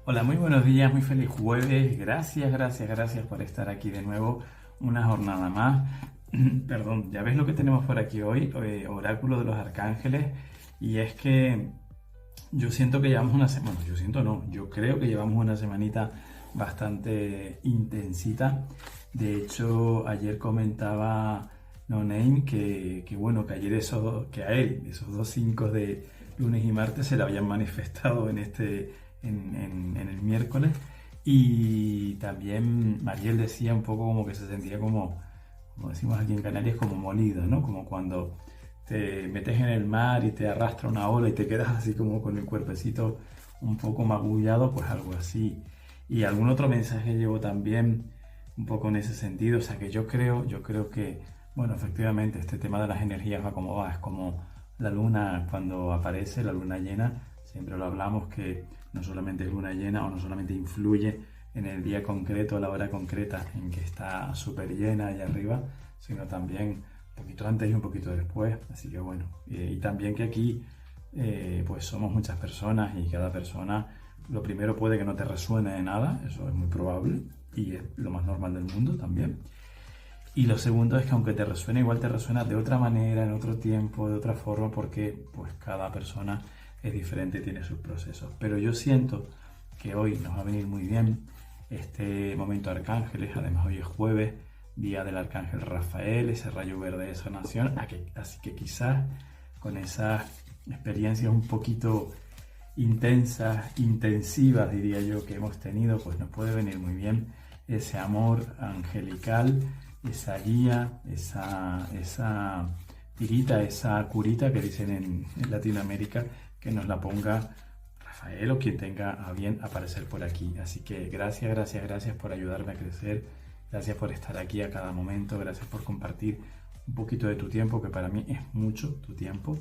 Hola, muy buenos días, muy feliz jueves. Gracias por estar aquí de nuevo, una jornada más. Perdón, ya ves lo que tenemos por aquí hoy, oráculo de los arcángeles, y es que yo siento que llevamos una semana, bueno, yo siento no, yo creo que llevamos una semanita bastante intensita. De hecho, ayer comentaba No Name que bueno, que ayer que a él, esos dos 5 de lunes y martes se le habían manifestado en el miércoles. Y también Mariel decía un poco como que se sentía como decimos aquí en Canarias, como molido, ¿no? Como cuando te metes en el mar y te arrastra una ola y te quedas así como con el cuerpecito un poco magullado, pues algo así. Y algún otro mensaje llevo también un poco en ese sentido, o sea que yo creo que, bueno, efectivamente este tema de las energías va como va, es como la luna cuando aparece, la luna llena, siempre lo hablamos que no solamente es luna llena o no solamente influye en el día concreto, a la hora concreta en que está súper llena allá arriba, sino también un poquito antes y un poquito después. Así que bueno, y también que aquí pues somos muchas personas y cada persona, lo primero puede que no te resuene de nada, eso es muy probable y es lo más normal del mundo también. Y lo segundo es que aunque te resuene, igual te resuena de otra manera, en otro tiempo, de otra forma, porque pues cada persona es diferente, tiene sus procesos. Pero yo siento que hoy nos va a venir muy bien este momento de arcángeles. Además hoy es jueves, día del arcángel Rafael, ese rayo verde de sanación. Así que quizás con esas experiencias un poquito intensas, intensivas diría yo, que hemos tenido, pues nos puede venir muy bien ese amor angelical, esa guía, esa tirita, esa curita que dicen en Latinoamérica, que nos la ponga Rafael o quien tenga a bien aparecer por aquí. Así que gracias por ayudarme a crecer, gracias por estar aquí a cada momento, gracias por compartir un poquito de tu tiempo, que para mí es mucho tu tiempo,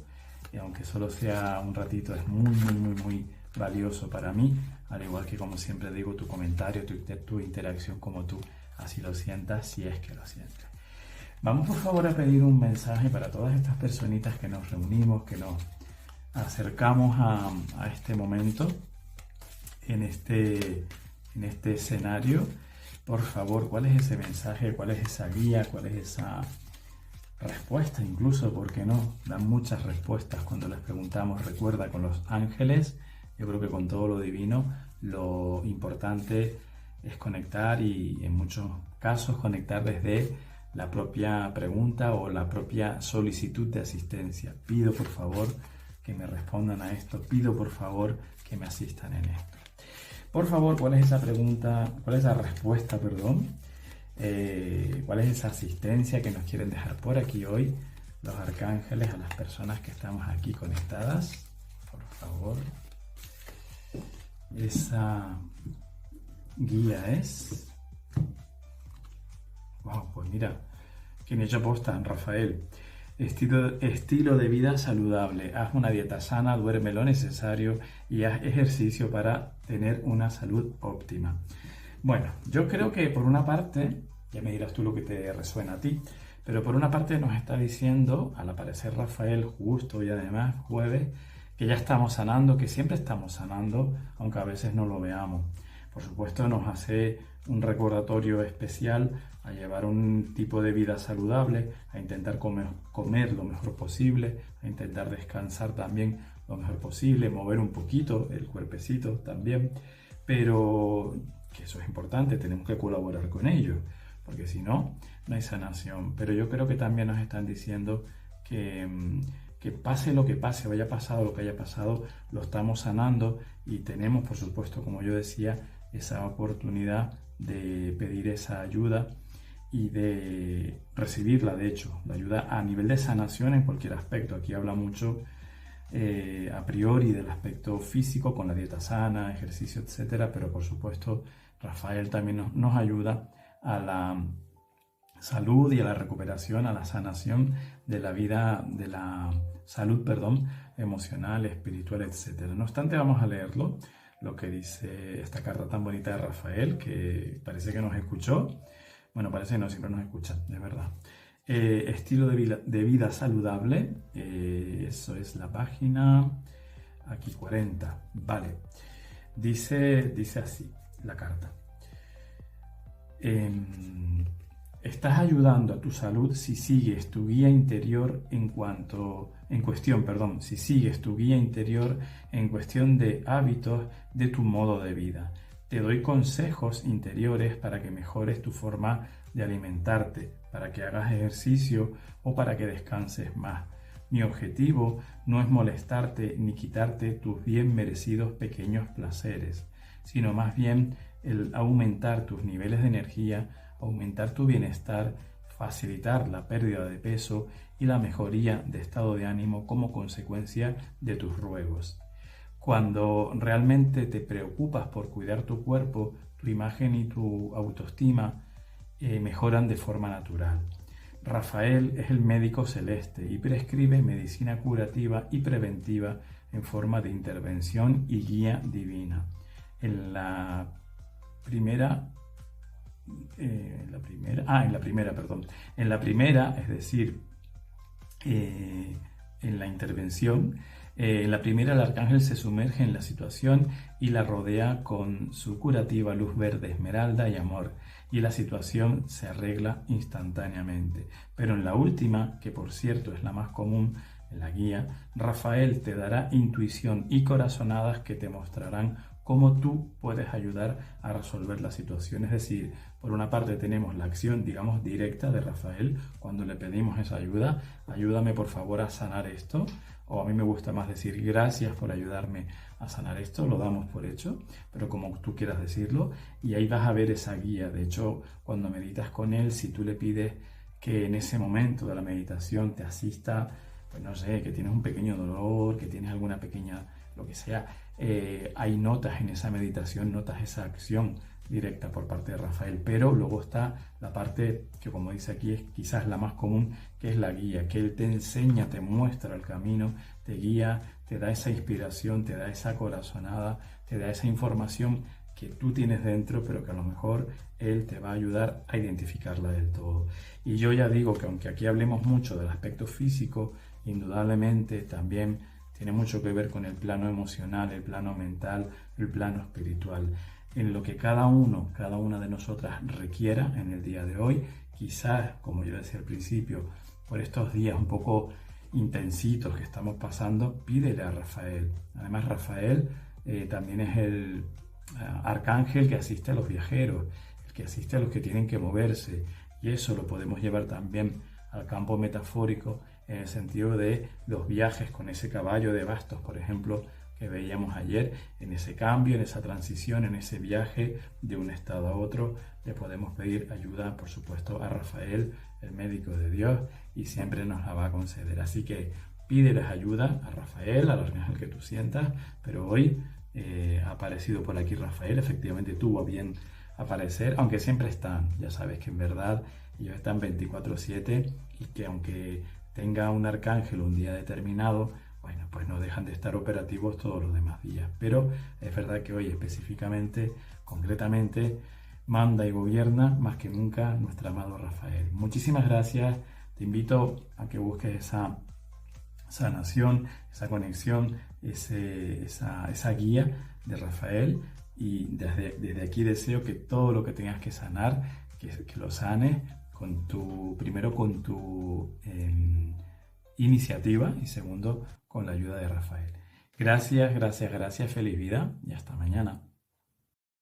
y aunque solo sea un ratito, es muy valioso para mí, al igual que como siempre digo, tu comentario, tu interacción como tú así lo sientas, si es que lo sientes. Vamos por favor a pedir un mensaje para todas estas personitas que nos reunimos, que nos acercamos a este momento, en este escenario. Por favor, ¿cuál es ese mensaje? ¿Cuál es esa guía? ¿Cuál es esa respuesta? Incluso, ¿por qué no? Dan muchas respuestas cuando les preguntamos. Recuerda, con los ángeles, yo creo que con todo lo divino, lo importante es conectar, y en muchos casos conectar desde la propia pregunta o la propia solicitud de asistencia. Pido por favor que me respondan a esto, pido por favor que me asistan en esto. Por favor, ¿cuál es esa pregunta, cuál es esa respuesta, perdón? ¿Cuál es esa asistencia que nos quieren dejar por aquí hoy los arcángeles a las personas que estamos aquí conectadas? Por favor. Esa guía es... Wow, pues mira, quien hecho posta, Rafael. Estilo de vida saludable. Haz una dieta sana, duerme lo necesario y haz ejercicio para tener una salud óptima. Bueno, yo creo que por una parte, ya me dirás tú lo que te resuena a ti, pero por una parte nos está diciendo, al aparecer Rafael justo y además jueves, que ya estamos sanando, que siempre estamos sanando, aunque a veces no lo veamos. Por supuesto nos hace un recordatorio especial a llevar un tipo de vida saludable, a intentar comer lo mejor posible, a intentar descansar también lo mejor posible, mover un poquito el cuerpecito también, pero que eso es importante, tenemos que colaborar con ello, porque si no, no hay sanación. Pero yo creo que también nos están diciendo que pase lo que pase, o haya pasado lo que haya pasado, lo estamos sanando, y tenemos, por supuesto, como yo decía, esa oportunidad de pedir esa ayuda y de recibirla, de hecho, la ayuda a nivel de sanación en cualquier aspecto. Aquí habla mucho a priori del aspecto físico con la dieta sana, ejercicio, etcétera, pero por supuesto Rafael también nos ayuda a la salud y a la recuperación, a la sanación de la vida, de la salud, perdón, emocional, espiritual, etcétera. No obstante, vamos a leerlo, lo que dice esta carta tan bonita de Rafael, que parece que nos escuchó. Bueno, parece que no, siempre nos escucha, de verdad. Estilo de vida saludable, eso es la página aquí 40, vale. Dice así la carta. Estás ayudando a tu salud si sigues tu guía interior si sigues tu guía interior en cuestión de hábitos de tu modo de vida. Te doy consejos interiores para que mejores tu forma de alimentarte, para que hagas ejercicio o para que descanses más. Mi objetivo no es molestarte ni quitarte tus bien merecidos pequeños placeres, sino más bien el aumentar tus niveles de energía, aumentar tu bienestar, facilitar la pérdida de peso y la mejoría de estado de ánimo como consecuencia de tus ruegos. Cuando realmente te preocupas por cuidar tu cuerpo, tu imagen y tu autoestima mejoran de forma natural. Rafael es el médico celeste y prescribe medicina curativa y preventiva en forma de intervención y guía divina. En la primera, es decir, en la intervención, en la primera el arcángel se sumerge en la situación y la rodea con su curativa luz verde, esmeralda y amor, y la situación se arregla instantáneamente. Pero en la última, que por cierto es la más común, en la guía, Rafael te dará intuición y corazonadas que te mostrarán cómo tú puedes ayudar a resolver la situación. Es decir, por una parte tenemos la acción, digamos, directa de Rafael, cuando le pedimos esa ayuda, ayúdame por favor a sanar esto, o a mí me gusta más decir gracias por ayudarme a sanar esto, lo damos por hecho, pero como tú quieras decirlo, y ahí vas a ver esa guía. De hecho, cuando meditas con él, si tú le pides que en ese momento de la meditación te asista, pues no sé, que tienes un pequeño dolor, que tienes alguna pequeña, lo que sea, hay notas en esa meditación, notas esa acción directa por parte de Rafael, pero luego está la parte que, como dice aquí, es quizás la más común, que es la guía, que él te enseña, te muestra el camino, te guía, te da esa inspiración, te da esa corazonada, te da esa información que tú tienes dentro, pero que a lo mejor él te va a ayudar a identificarla del todo. Y yo ya digo que aunque aquí hablemos mucho del aspecto físico, indudablemente también tiene mucho que ver con el plano emocional, el plano mental, el plano espiritual. En lo que cada una de nosotras requiera en el día de hoy, quizás, como yo decía al principio, por estos días un poco intensitos que estamos pasando, pídele a Rafael. Además, Rafael también es el arcángel que asiste a los viajeros, el que asiste a los que tienen que moverse, y eso lo podemos llevar también al campo metafórico en el sentido de los viajes con ese caballo de bastos, por ejemplo, que veíamos ayer. En ese cambio, en esa transición, en ese viaje de un estado a otro, le podemos pedir ayuda, por supuesto, a Rafael, el médico de Dios, y siempre nos la va a conceder. Así que pídeles ayuda a Rafael, al arcángel que tú sientas, pero hoy ha aparecido por aquí Rafael, efectivamente tuvo bien aparecer, aunque siempre están, ya sabes que en verdad ellos están 24/7 y que aunque tenga un arcángel un día determinado, bueno, pues no dejan de estar operativos todos los demás días. Pero es verdad que hoy específicamente, concretamente, manda y gobierna más que nunca nuestro amado Rafael. Muchísimas gracias, te invito a que busques esa sanación, esa conexión, esa guía de Rafael, y desde aquí deseo que todo lo que tengas que sanar, que lo sanes primero con tu iniciativa y segundo con la ayuda de Rafael. Gracias, feliz vida y hasta mañana.